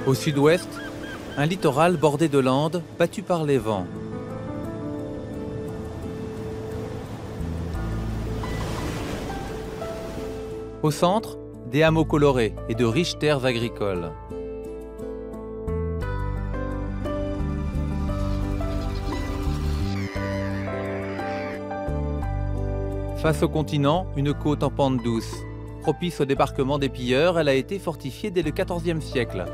Au sud-ouest, un littoral bordé de landes, battu par les vents. Au centre, des hameaux colorés et de riches terres agricoles. Face au continent, une côte en pente douce. Propice au débarquement des pilleurs, elle a été fortifiée dès le XIVe siècle.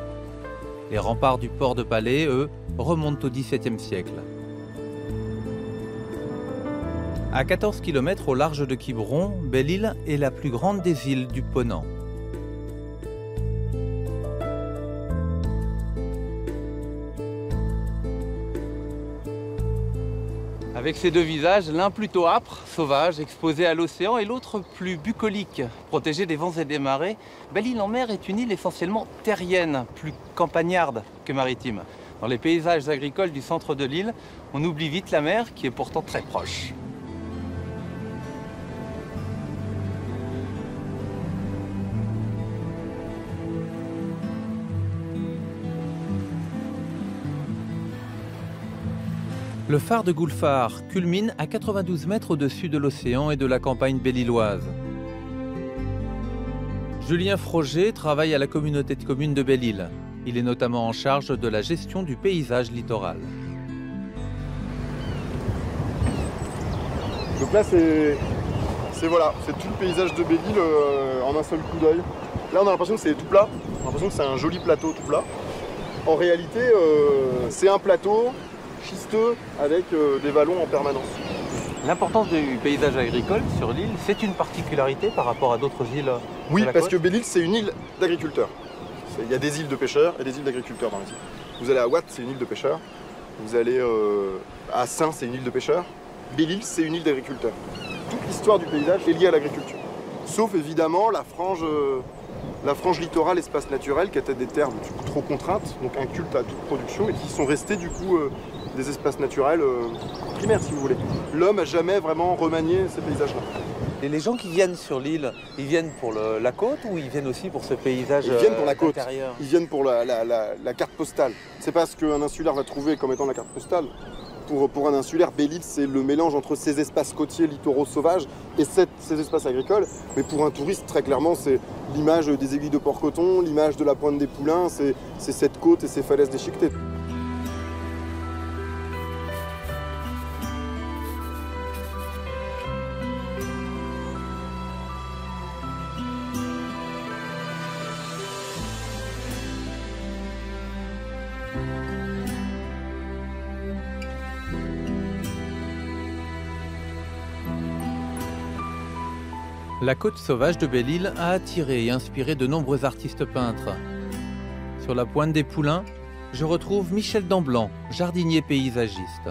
Les remparts du port de Palais, eux, remontent au XVIIe siècle. À 14 km au large de Quiberon, Belle-Île est la plus grande des îles du Ponant. Avec ses deux visages, l'un plutôt âpre, sauvage, exposé à l'océan, et l'autre plus bucolique, protégé des vents et des marées, Belle-Île en mer est une île essentiellement terrienne, plus campagnarde que maritime. Dans les paysages agricoles du centre de l'île, on oublie vite la mer qui est pourtant très proche. Le phare de Goulfard culmine à 92 mètres au-dessus de l'océan et de la campagne belle-îloise. Julien Froger travaille à la communauté de communes de Belle-Île. Il est notamment en charge de la gestion du paysage littoral. Donc là, c'est tout le paysage de Belle-Île en un seul coup d'œil. Là, on a l'impression que c'est tout plat. On a l'impression que c'est un joli plateau tout plat. En réalité, c'est un plateau schisteux avec des vallons en permanence. L'importance du paysage agricole sur l'île, c'est une particularité par rapport à d'autres îles? Oui, parce que Belle-Île, c'est une île d'agriculteurs. Il y a des îles de pêcheurs et des îles d'agriculteurs dans les îles. Vous allez à Watt, c'est une île de pêcheurs. Vous allez à Saint, c'est une île de pêcheurs. Belle-Île, c'est une île d'agriculteurs. Toute l'histoire du paysage est liée à l'agriculture. Sauf évidemment la frange littorale, espace naturel, qui étaient des terres trop contraintes, donc un culte à toute production, et qui sont restés du coup des espaces naturels primaires, si vous voulez. L'homme n'a jamais vraiment remanié ces paysages-là. Et les gens qui viennent sur l'île, ils viennent pour la côte ou ils viennent aussi pour ce paysage intérieur? Ils viennent pour la côte, intérieur. Ils viennent pour la carte postale. C'est pas ce qu'un insulaire va trouver comme étant la carte postale. Pour un insulaire, Belle-Île, c'est le mélange entre ces espaces côtiers littoraux sauvages et ces espaces agricoles. Mais pour un touriste, très clairement, c'est l'image des aiguilles de Port-Coton, l'image de la pointe des Poulains, c'est cette côte et ces falaises déchiquetées. La côte sauvage de Belle-Île a attiré et inspiré de nombreux artistes peintres. Sur la pointe des Poulains, je retrouve Michel Damblanc, jardinier paysagiste.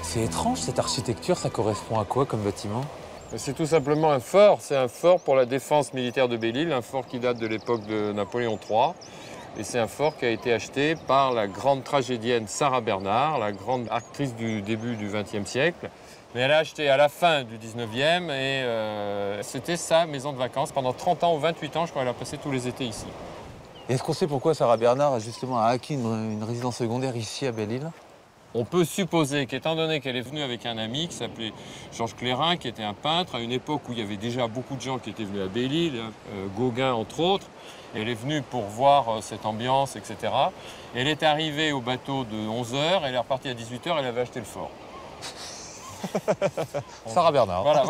C'est étrange cette architecture, ça correspond à quoi comme bâtiment? C'est tout simplement un fort, c'est un fort pour la défense militaire de Belle-Île, un fort qui date de l'époque de Napoléon III. Et c'est un fort qui a été acheté par la grande tragédienne Sarah Bernhardt, la grande actrice du début du XXe siècle. Mais elle a acheté à la fin du XIXe et c'était sa maison de vacances. Pendant 30 ans ou 28 ans, je crois qu'elle a passé tous les étés ici. Et est-ce qu'on sait pourquoi Sarah Bernhardt justement a acquis une résidence secondaire ici à Belle-Île? On peut supposer qu'étant donné qu'elle est venue avec un ami qui s'appelait Georges Clérin, qui était un peintre, à une époque où il y avait déjà beaucoup de gens qui étaient venus à Belle-Île, Gauguin entre autres, elle est venue pour voir cette ambiance, etc. Et elle est arrivée au bateau de 11h, elle est repartie à 18h, elle avait acheté le fort. Sarah Bernhardt. Voilà.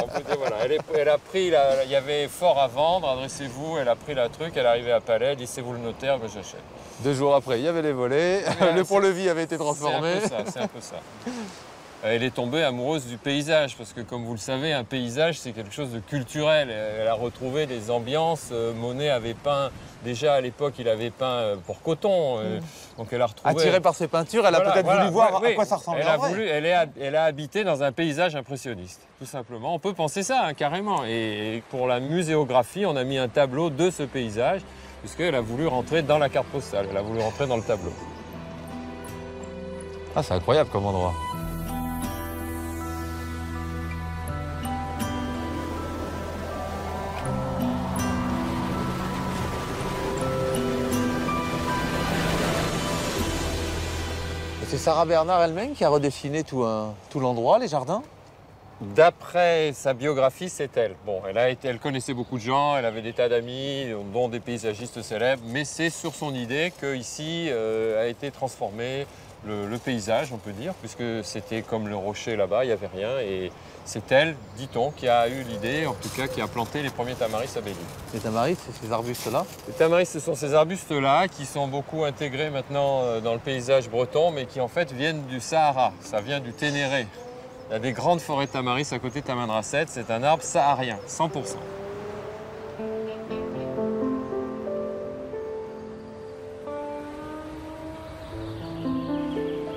On peut dire, voilà. Elle a pris, il y avait fort à vendre, adressez-vous, elle a pris la truc, elle est arrivée à Palais, elle dit c'est vous le notaire, ben j'achète. 2 jours après, il y avait les volets, le pont-levis avait été transformé. C'est un peu ça. Elle est tombée amoureuse du paysage, parce que comme vous le savez, un paysage, c'est quelque chose de culturel. Elle a retrouvé des ambiances. Monet avait peint, déjà à l'époque, il avait peint pour Coton. Donc elle a retrouvé... Attirée par ses peintures, elle a peut-être voulu voir à quoi ça ressemblait en vrai. Elle a habité dans un paysage impressionniste, tout simplement. On peut penser ça, hein, carrément. Et pour la muséographie, on a mis un tableau de ce paysage, puisqu'elle a voulu rentrer dans la carte postale, elle a voulu rentrer dans le tableau. Ah, c'est incroyable comme endroit. C'est Sarah Bernard elle-même qui a redessiné tout l'endroit, les jardins? D'après sa biographie, c'est elle. Bon, elle connaissait beaucoup de gens, elle avait des tas d'amis, dont des paysagistes célèbres, mais c'est sur son idée qu'ici a été transformé le paysage, on peut dire, puisque c'était comme le rocher là-bas, il n'y avait rien. Et c'est elle, dit-on, qui a eu l'idée, en tout cas, qui a planté les premiers tamaris à Belle-Île. Les tamaris, c'est ces arbustes-là? Les tamaris, ce sont ces arbustes-là qui sont beaucoup intégrés maintenant dans le paysage breton, mais qui en fait viennent du Sahara. Ça vient du Ténéré. Il y a des grandes forêts de tamaris à côté de Tamanrasset. C'est un arbre saharien, 100%.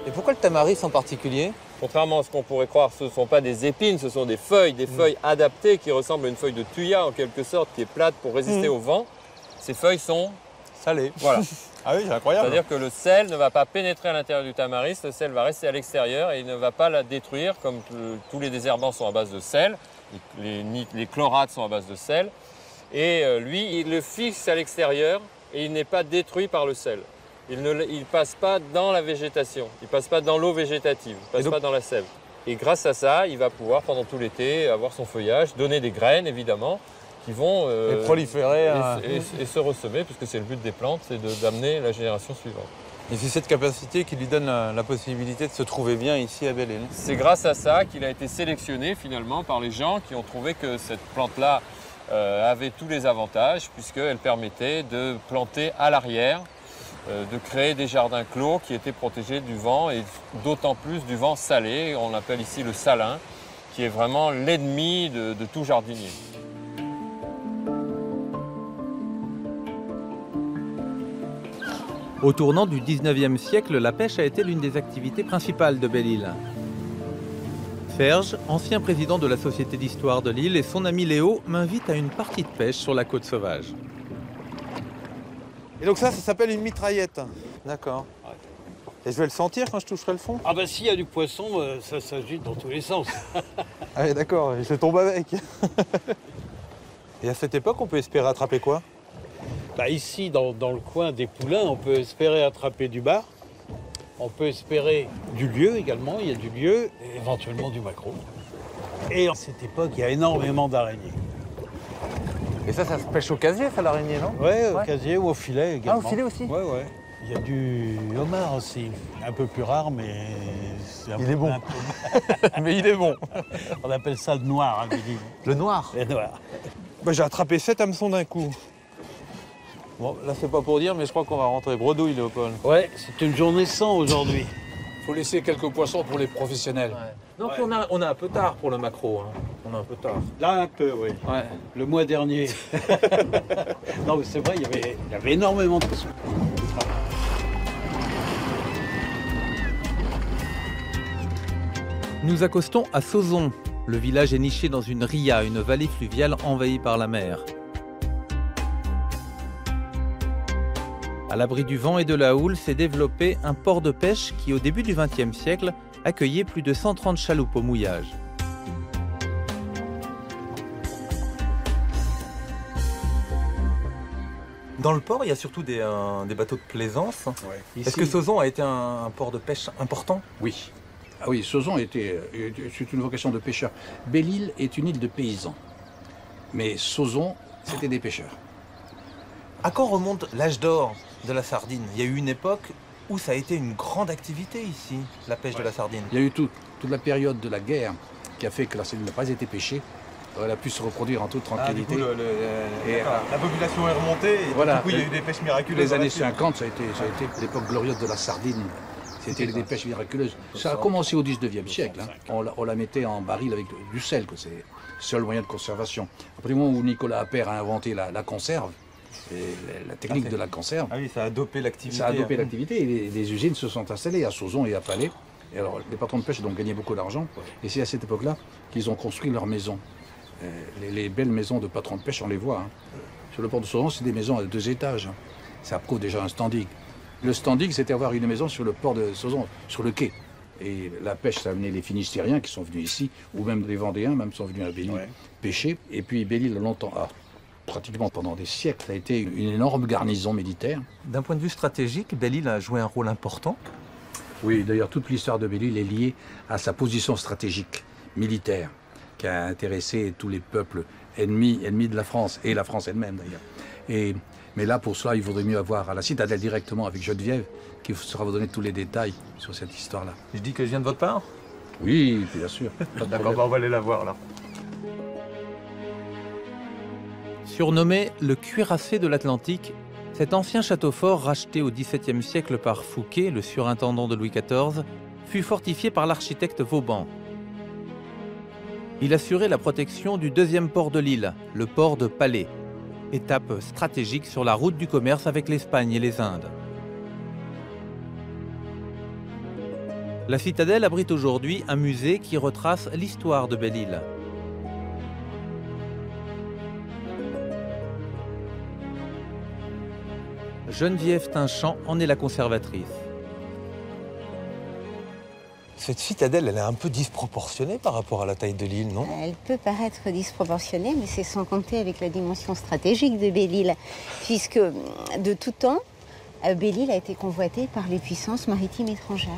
Et pourquoi le tamaris en particulier? Contrairement à ce qu'on pourrait croire, ce ne sont pas des épines, ce sont des feuilles adaptées qui ressemblent à une feuille de thuya en quelque sorte, qui est plate pour résister au vent. Ces feuilles sont salées. Voilà. Ah oui, c'est incroyable. C'est-à-dire que le sel ne va pas pénétrer à l'intérieur du tamaris, le sel va rester à l'extérieur et il ne va pas la détruire, comme tous les désherbants sont à base de sel, les chlorades sont à base de sel. Et lui, il le fixe à l'extérieur et il n'est pas détruit par le sel. Il ne passe pas dans la végétation, il ne passe pas dans l'eau végétative, il ne passe pas dans la sève. Et grâce à ça, il va pouvoir pendant tout l'été avoir son feuillage, donner des graines évidemment, qui vont proliférer et se ressemer, puisque c'est le but des plantes, c'est d'amener la génération suivante. Et c'est cette capacité qui lui donne la possibilité de se trouver bien ici à Belle-Île. C'est grâce à ça qu'il a été sélectionné finalement par les gens qui ont trouvé que cette plante-là avait tous les avantages, puisqu'elle permettait de planter à l'arrière, de créer des jardins clos qui étaient protégés du vent et d'autant plus du vent salé, on l'appelle ici le salin, qui est vraiment l'ennemi de tout jardinier. Au tournant du 19e siècle, la pêche a été l'une des activités principales de Belle-Île. Ferge, ancien président de la Société d'histoire de l'île, et son ami Léo m'invitent à une partie de pêche sur la côte sauvage. Et donc ça s'appelle une mitraillette. D'accord. Et je vais le sentir quand je toucherai le fond? Ah bah s'il y a du poisson, ça s'agite dans tous les sens. Ah oui, d'accord, je tombe avec. Et à cette époque, on peut espérer attraper quoi? Bah ici, dans le coin des Poulains, on peut espérer attraper du bar. On peut espérer du lieu également, il y a du lieu, et éventuellement du maquereau. Et à cette époque, il y a énormément d'araignées. Et ça se pêche au casier, ça, l'araignée, non? Ouais, au casier ou au filet également. Ah, au filet aussi? Ouais, ouais. Il y a du homard aussi, un peu plus rare, mais c'est il est bon. Mais il est bon. On appelle ça le noir, hein, le noir? Le noir. Bah, j'ai attrapé 7 hameçons d'un coup. Bon, là, c'est pas pour dire, mais je crois qu'on va rentrer bredouille, Léopold. Ouais, c'est une journée sans aujourd'hui. Faut laisser quelques poissons pour les professionnels. Ouais. Donc on a un peu tard pour le maquereau. Hein. On a un peu tard. Là, un peu, oui. Ouais. Le mois dernier. Non, mais c'est vrai, il y avait énormément de poissons. Nous accostons à Sauzon. Le village est niché dans une ria, une vallée fluviale envahie par la mer. À l'abri du vent et de la houle s'est développé un port de pêche qui, au début du XXe siècle, accueillait plus de 130 chaloupes au mouillage. Dans le port, il y a surtout des bateaux de plaisance. Ouais. Est-ce que Sauzon a été un port de pêche important? Oui. Ah oui, Sauzon c'est une vocation de pêcheur. Belle-Île est une île de paysans. Mais Sauzon, c'était des pêcheurs. À quand remonte l'âge d'or de la sardine? Il y a eu une époque où ça a été une grande activité ici, la pêche de la sardine. Il y a eu toute la période de la guerre qui a fait que la sardine n'a pas été pêchée. Elle a pu se reproduire en toute tranquillité. La population est remontée et voilà, du coup il y a eu des pêches miraculeuses. Les années 50, ça a été l'époque glorieuse de la sardine. C'était des pêches miraculeuses. Ça a commencé au 19e siècle. Hein. On la mettait en baril avec du sel. C'est le seul moyen de conservation. Après le moment où Nicolas Appert a inventé la conserve, et la technique de la conserve, Ah oui, ça a dopé l'activité. ça a dopé l'activité et les usines se sont installées à Sauzon et à Palais. Et alors les patrons de pêche ont gagné beaucoup d'argent. Et c'est à cette époque-là qu'ils ont construit leurs maisons. Les belles maisons de patrons de pêche, on les voit. Hein. Sur le port de Sauzon, c'est des maisons à 2 étages. Ça prouve déjà un standing. Le standing, c'était avoir une maison sur le port de Sauzon, sur le quai. Et la pêche, ça amenait les Finistériens qui sont venus ici, ou même les Vendéens, même sont venus à Belle-Île pêcher. Et puis Belle-Île, longtemps, pratiquement pendant des siècles, ça a été une énorme garnison militaire. D'un point de vue stratégique, Belle-Île a joué un rôle important. Oui, d'ailleurs, toute l'histoire de Belle-Île est liée à sa position stratégique, militaire, qui a intéressé tous les peuples ennemis de la France, et la France elle-même d'ailleurs. Mais là, pour cela, il vaudrait mieux avoir à la citadelle directement avec Geneviève, qui saura vous donner tous les détails sur cette histoire-là. Je dis que je viens de votre part? Oui, bien sûr. D'accord, on va aller la voir là. Surnommé le cuirassé de l'Atlantique, cet ancien château fort racheté au XVIIe siècle par Fouquet, le surintendant de Louis XIV, fut fortifié par l'architecte Vauban. Il assurait la protection du deuxième port de l'île, le port de Palais, étape stratégique sur la route du commerce avec l'Espagne et les Indes. La citadelle abrite aujourd'hui un musée qui retrace l'histoire de Belle-Île. Geneviève Tinchamp en est la conservatrice. Cette citadelle, elle est un peu disproportionnée par rapport à la taille de l'île, non? Elle peut paraître disproportionnée, mais c'est sans compter avec la dimension stratégique de Belle-Île, puisque de tout temps, Belle-Île a été convoitée par les puissances maritimes étrangères.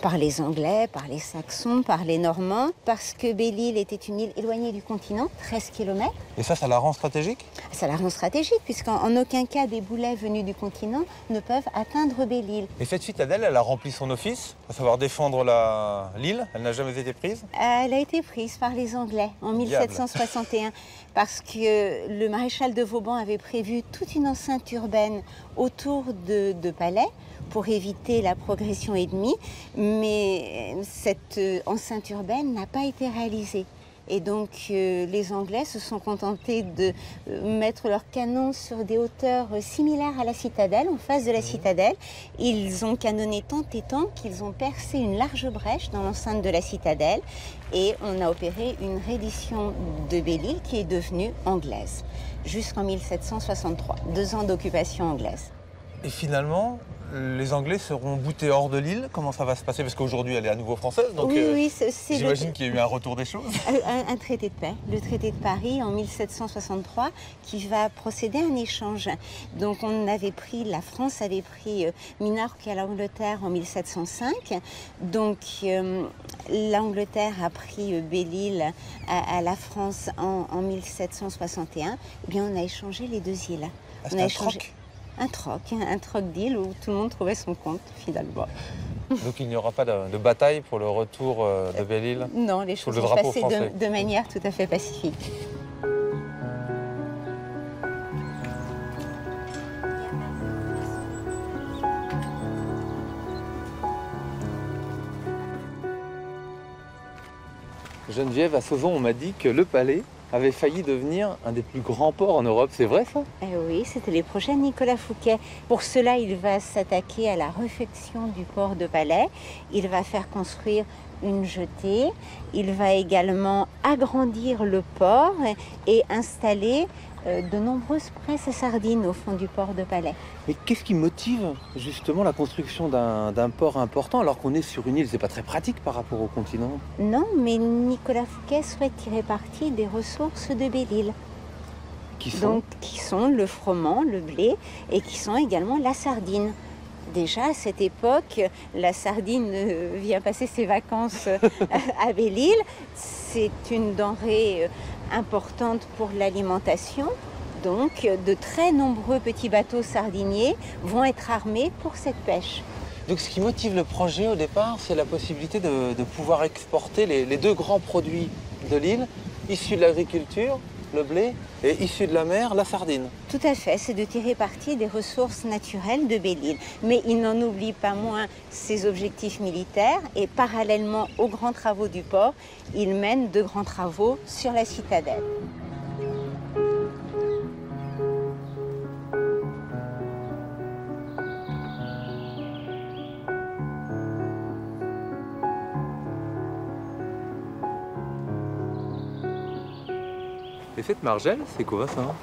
Par les Anglais, par les Saxons, par les Normands, parce que Belle-Île était une île éloignée du continent, 13 km. Et ça la rend stratégique? Ça la rend stratégique, puisqu'en aucun cas des boulets venus du continent ne peuvent atteindre Belle-Île. Et cette citadelle, elle a rempli son office, à savoir défendre l'île, elle n'a jamais été prise? Elle a été prise par les Anglais en 1761, parce que le maréchal de Vauban avait prévu toute une enceinte urbaine autour de Palais, pour éviter la progression ennemie, mais cette enceinte urbaine n'a pas été réalisée. Et donc les Anglais se sont contentés de mettre leurs canons sur des hauteurs similaires à la citadelle, en face de la citadelle. Ils ont canonné tant et tant qu'ils ont percé une large brèche dans l'enceinte de la citadelle et on a opéré une reddition de Belle-Île qui est devenue anglaise, jusqu'en 1763, 2 ans d'occupation anglaise. Et finalement, les Anglais seront boutés hors de l'île? Comment ça va se passer? Parce qu'aujourd'hui, elle est à nouveau française, donc oui, j'imagine qu'il y a eu un retour des choses. Un traité de paix, le traité de Paris en 1763, qui va procéder à un échange. Donc la France avait pris Minorque à l'Angleterre en 1705. Donc l'Angleterre a pris Belle-Île à la France en 1761. Eh bien, on a échangé les 2 îles. Ah, on a échangé un troc d'île où tout le monde trouvait son compte, finalement. Donc il n'y aura pas de bataille pour le retour de Belle-Île? Non, les choses sont passées de manière tout à fait pacifique. Geneviève, à Sauzon, on m'a dit que le Palais avait failli devenir un des plus grands ports en Europe. C'est vrai, ça? Oui, c'était les projets de Nicolas Fouquet. Pour cela, il va s'attaquer à la refection du port de Palais. Il va faire construire une jetée. Il va également agrandir le port et installer de nombreuses presses à sardines au fond du port de Palais. Mais qu'est-ce qui motive justement la construction d'un port important alors qu'on est sur une île? C'est pas très pratique par rapport au continent. Non, mais Nicolas Fouquet souhaite tirer parti des ressources de Belle-Île. Qui sont le froment, le blé et qui sont également la sardine. Déjà, à cette époque, la sardine vient passer ses vacances à Belle-Île. C'est une denrée importante pour l'alimentation. Donc, de très nombreux petits bateaux sardiniers vont être armés pour cette pêche. Donc, ce qui motive le projet au départ, c'est la possibilité de pouvoir exporter les 2 grands produits de l'île, issus de l'agriculture, le blé, et issu de la mer, la sardine. Tout à fait, c'est de tirer parti des ressources naturelles de Belle-Île. Mais il n'en oublie pas moins ses objectifs militaires et parallèlement aux grands travaux du port, il mène de grands travaux sur la citadelle. Et cette margelle, c'est quoi ça?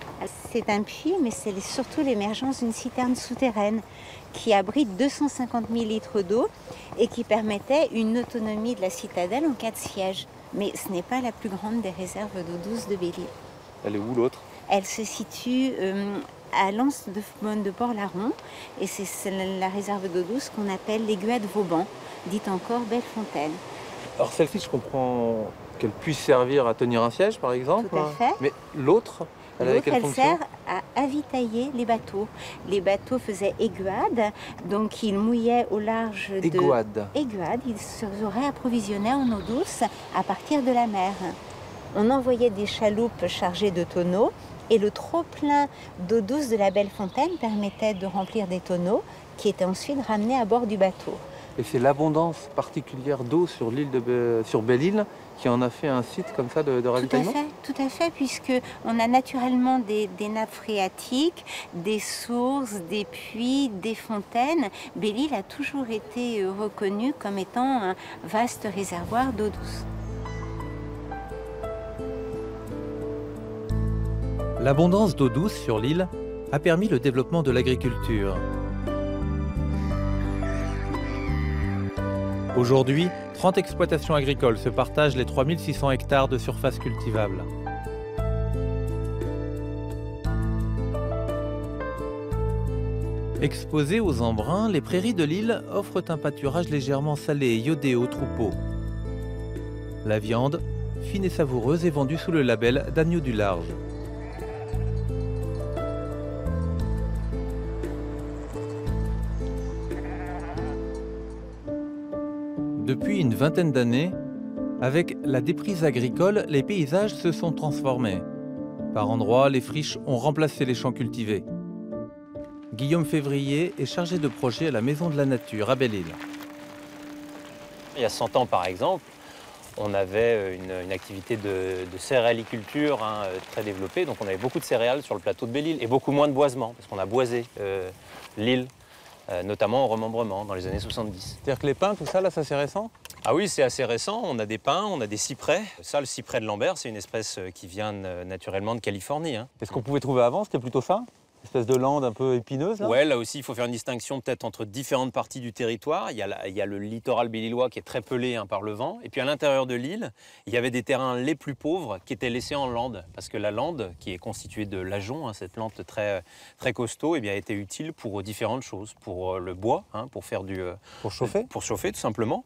C'est un puits, mais c'est surtout l'émergence d'une citerne souterraine qui abrite 250 000 litres d'eau et qui permettait une autonomie de la citadelle en cas de siège. Mais ce n'est pas la plus grande des réserves d'eau douce de Belle-Île. Elle est où l'autre? Elle se situe à l'anse de Port-Larron et c'est la réserve d'eau douce qu'on appelle l'aiguade Vauban, dite encore Bellefontaine. Alors celle-ci, je comprends qu'elle puisse servir à tenir un siège, par exemple. Tout à fait. Mais l'autre, elle avait quelle Elle fonction? sert à avitailler les bateaux. Les bateaux faisaient aiguade, donc ils mouillaient au large de... Aiguade. Aiguade, ils se seraient approvisionnés en eau douce à partir de la mer. On envoyait des chaloupes chargées de tonneaux et le trop-plein d'eau douce de la Bellefontaine permettait de remplir des tonneaux qui étaient ensuite ramenés à bord du bateau. Et c'est l'abondance particulière d'eau sur l'île sur Belle-Île qui en a fait un site comme ça de ravitaillement? Tout à fait, puisque on a naturellement des nappes phréatiques, des sources, des puits, des fontaines. Belle-Île a toujours été reconnue comme étant un vaste réservoir d'eau douce. L'abondance d'eau douce sur l'île a permis le développement de l'agriculture. Aujourd'hui, 30 exploitations agricoles se partagent les 3600 hectares de surface cultivable. Exposées aux embruns, les prairies de l'île offrent un pâturage légèrement salé et iodé aux troupeaux. La viande, fine et savoureuse, est vendue sous le label d'agneau du large. Depuis une vingtaine d'années, avec la déprise agricole, les paysages se sont transformés. Par endroits, les friches ont remplacé les champs cultivés. Guillaume Février est chargé de projet à la Maison de la Nature à Belle-Île. Il y a 100 ans, par exemple, on avait une activité de céréaliculture très développée. Donc on avait beaucoup de céréales sur le plateau de Belle-Île et beaucoup moins de boisement, parce qu'on a boisé l'île. Notamment au remembrement dans les années 70. C'est-à-dire que les pins, tout ça, là, ça c'est récent? Ah oui, c'est assez récent. On a des pins, on a des cyprès. Ça, le cyprès de Lambert, c'est une espèce qui vient naturellement de Californie. Est-ce qu'on pouvait trouver avant, c'était plutôt ça? Espèce de lande un peu épineuse, là? Ouais, là aussi, il faut faire une distinction peut-être entre différentes parties du territoire. Il y a le littoral bellilois qui est très pelé par le vent. Et puis à l'intérieur de l'île, il y avait des terrains les plus pauvres qui étaient laissés en lande. Parce que la lande, qui est constituée de l'ajon, cette plante très, très costaud, a été utile pour différentes choses. Pour le bois, pour faire pour chauffer? Pour chauffer, tout simplement.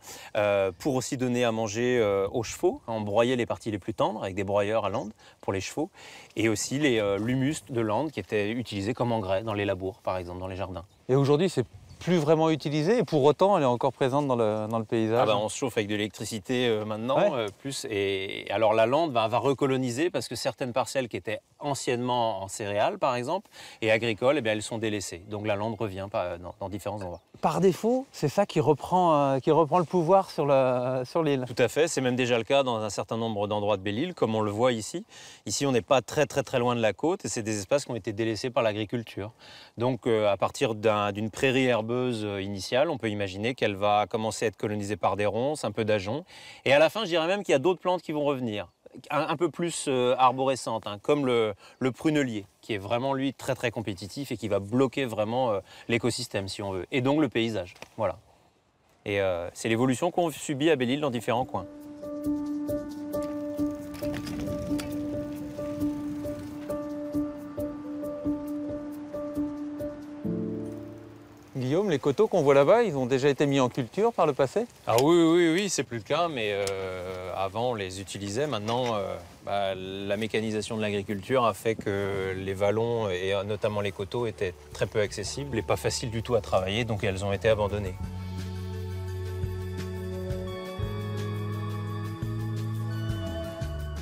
Pour aussi donner à manger aux chevaux. On broyait les parties les plus tendres avec des broyeurs à lande pour les chevaux. Et aussi l'humus de lande qui était utilisé comme engrais dans les labours, par exemple, dans les jardins. Et aujourd'hui, c'est plus vraiment utilisée et pour autant, elle est encore présente dans le paysage. On se chauffe avec de l'électricité maintenant, ouais. plus. Et alors la lande va recoloniser parce que certaines parcelles qui étaient anciennement en céréales, par exemple, et agricoles, elles sont délaissées. Donc la lande revient dans différents endroits. Par défaut, c'est ça qui reprend le pouvoir sur l'île. Tout à fait, c'est même déjà le cas dans un certain nombre d'endroits de Belle-Île, comme on le voit ici. Ici, on n'est pas très loin de la côte et c'est des espaces qui ont été délaissés par l'agriculture. Donc à partir d'une prairie herbeuse initiale, on peut imaginer qu'elle va commencer à être colonisée par des ronces, un peu d'ajoncs. Et à la fin, je dirais même qu'il y a d'autres plantes qui vont revenir, un peu plus arborescentes, comme le prunelier, qui est vraiment, lui, très compétitif et qui va bloquer vraiment l'écosystème, si on veut, et donc le paysage. Voilà. Et c'est l'évolution qu'on subit à Belle-Île dans différents coins. Guillaume, les coteaux qu'on voit là-bas, ils ont déjà été mis en culture par le passé? Ah oui, c'est plus le cas, mais avant on les utilisait. Maintenant, la mécanisation de l'agriculture a fait que les vallons, et notamment les coteaux, étaient très peu accessibles et pas faciles du tout à travailler, donc elles ont été abandonnées.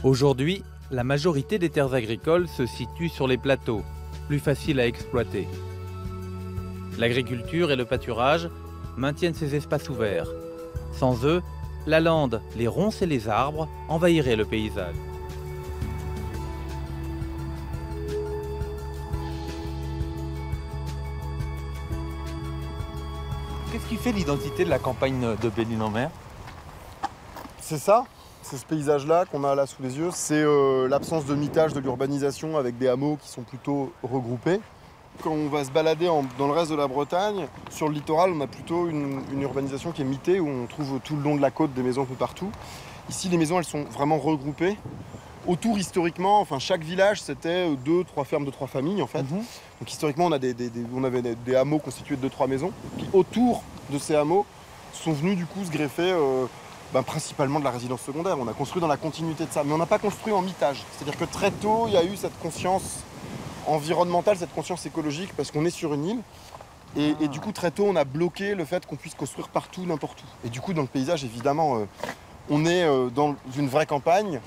Aujourd'hui, la majorité des terres agricoles se situent sur les plateaux, plus faciles à exploiter. L'agriculture et le pâturage maintiennent ces espaces ouverts. Sans eux, la lande, les ronces et les arbres envahiraient le paysage. Qu'est-ce qui fait l'identité de la campagne de Belle-Île-en-Mer? C'est ça. C'est ce paysage-là qu'on a là sous les yeux. C'est l'absence de mitage de l'urbanisation avec des hameaux qui sont plutôt regroupés. Quand on va se balader dans le reste de la Bretagne, sur le littoral, on a plutôt une urbanisation qui est mitée, où on trouve tout le long de la côte des maisons un peu partout. Ici, les maisons, elles sont vraiment regroupées. Autour, historiquement, enfin, chaque village, c'était 2-3 fermes de 3 familles, en fait. Donc historiquement, on avait des hameaux constitués de 2-3 maisons. Puis autour de ces hameaux sont venus du coup se greffer principalement de la résidence secondaire. On a construit dans la continuité de ça, mais on n'a pas construit en mitage. C'est-à-dire que très tôt, il y a eu cette conscience environnementale, cette conscience écologique, parce qu'on est sur une île. Et du coup, très tôt, on a bloqué le fait qu'on puisse construire partout, n'importe où. Et du coup, dans le paysage, évidemment, on est dans une vraie campagne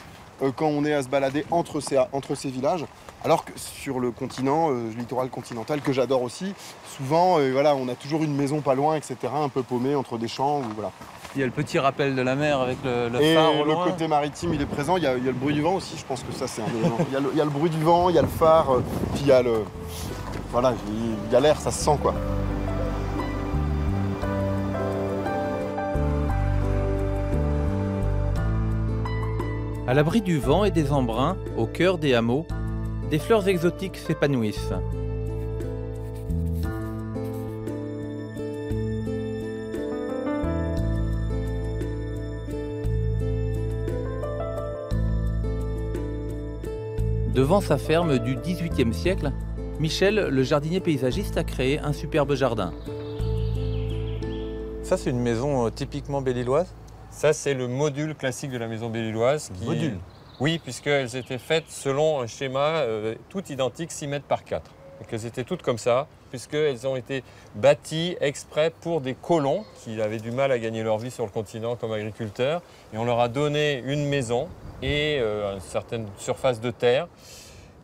quand on est à se balader entre ces villages. Alors que sur le continent, le littoral continental, que j'adore aussi, souvent, voilà, on a toujours une maison pas loin, etc., un peu paumée entre des champs. Voilà. Il y a le petit rappel de la mer avec le et phare au le loin. Côté maritime, il est présent. Il y a le bruit du vent aussi, je pense que ça, c'est un élément. Il y a le bruit du vent, il y a le phare, puis il y a le... Voilà, il y a l'air, ça se sent, quoi. À l'abri du vent et des embruns, au cœur des hameaux, des fleurs exotiques s'épanouissent. Devant sa ferme du XVIIIe siècle, Michel, le jardinier paysagiste, a créé un superbe jardin. Ça, c'est une maison typiquement belle-îloise. Ça, c'est le module classique de la maison belle-îloise. Module? Oui, puisqu'elles étaient faites selon un schéma tout identique, 6 mètres par 4. Donc elles étaient toutes comme ça, puisqu'elles ont été bâties exprès pour des colons qui avaient du mal à gagner leur vie sur le continent comme agriculteurs. Et on leur a donné une maison et une certaine surface de terre.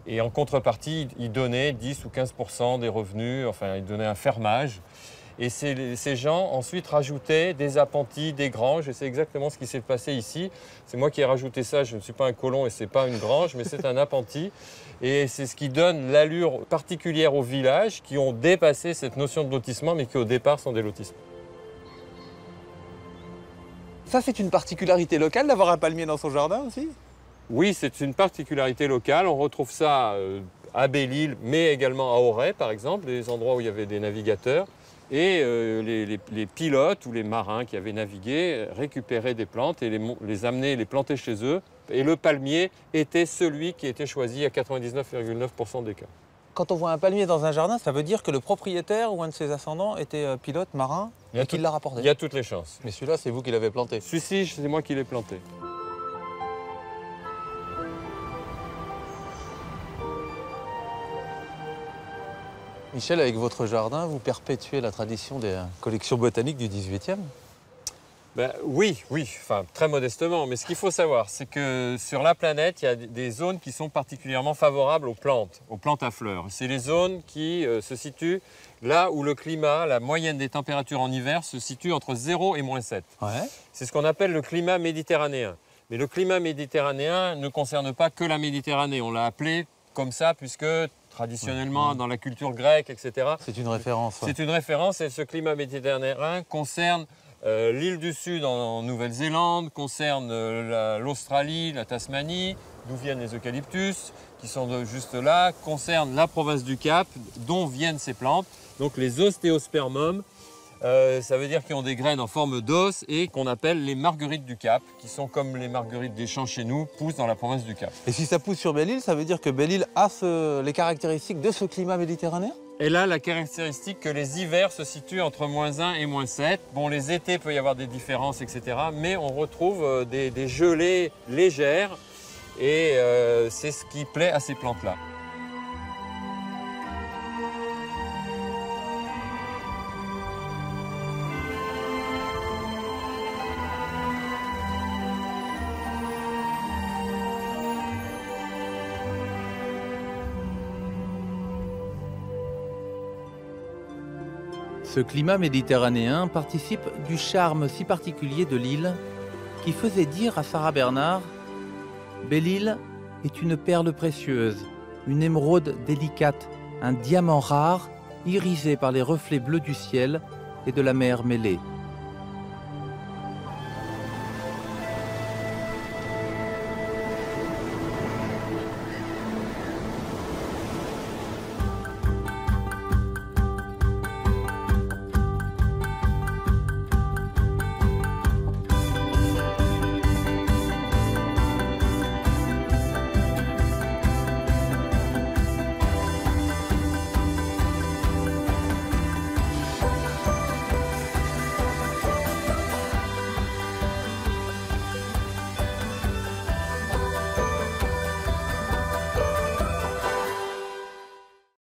Et en contrepartie, ils donnaient 10 ou 15% des revenus, enfin ils donnaient un fermage. Et ces gens ensuite rajoutaient des appentis, des granges, et c'est exactement ce qui s'est passé ici. C'est moi qui ai rajouté ça, je ne suis pas un colon et ce n'est pas une grange, mais c'est un appentis. Et c'est ce qui donne l'allure particulière aux villages qui ont dépassé cette notion de lotissement, mais qui au départ sont des lotissements. Ça, c'est une particularité locale d'avoir un palmier dans son jardin aussi? Oui, c'est une particularité locale. On retrouve ça à Belle-Île, mais également à Auray, par exemple, des endroits où il y avait des navigateurs. Et les pilotes ou les marins qui avaient navigué récupéraient des plantes et les amenaient, les plantaient chez eux. Et le palmier était celui qui était choisi à 99,9% des cas. Quand on voit un palmier dans un jardin, ça veut dire que le propriétaire ou un de ses ascendants était pilote, marin, et qu'il l'a rapporté. Il y a toutes les chances. Mais celui-là, c'est vous qui l'avez planté? Celui-ci, c'est moi qui l'ai planté. Michel, avec votre jardin, vous perpétuez la tradition des collections botaniques du XVIIIe? Ben, oui, enfin très modestement. Mais ce qu'il faut savoir, c'est que sur la planète, il y a des zones qui sont particulièrement favorables aux plantes à fleurs. C'est les zones qui se situent là où le climat, la moyenne des températures en hiver, se situe entre 0 et -7. Ouais. C'est ce qu'on appelle le climat méditerranéen. Mais le climat méditerranéen ne concerne pas que la Méditerranée. On l'a appelé comme ça puisque traditionnellement, dans la culture grecque, etc. C'est une référence. Ouais. C'est une référence et ce climat méditerranéen concerne l'île du Sud en Nouvelle-Zélande, concerne l'Australie, la Tasmanie, d'où viennent les eucalyptus, qui sont juste là, concerne la province du Cap, dont viennent ces plantes, donc les ostéospermums. Ça veut dire qu'ils ont des graines en forme d'os et qu'on appelle les marguerites du Cap, qui sont comme les marguerites des champs chez nous, poussent dans la province du Cap. Et si ça pousse sur Belle-Île, ça veut dire que Belle-Île a les caractéristiques de ce climat méditerranéen? Elle a la caractéristique que les hivers se situent entre -1 et -7. Bon, les étés, il peut y avoir des différences, etc. Mais on retrouve des gelées légères et c'est ce qui plaît à ces plantes-là. Ce climat méditerranéen participe du charme si particulier de l'île qui faisait dire à Sarah Bernard « Belle-Île est une perle précieuse, une émeraude délicate, un diamant rare, irisé par les reflets bleus du ciel et de la mer mêlée. »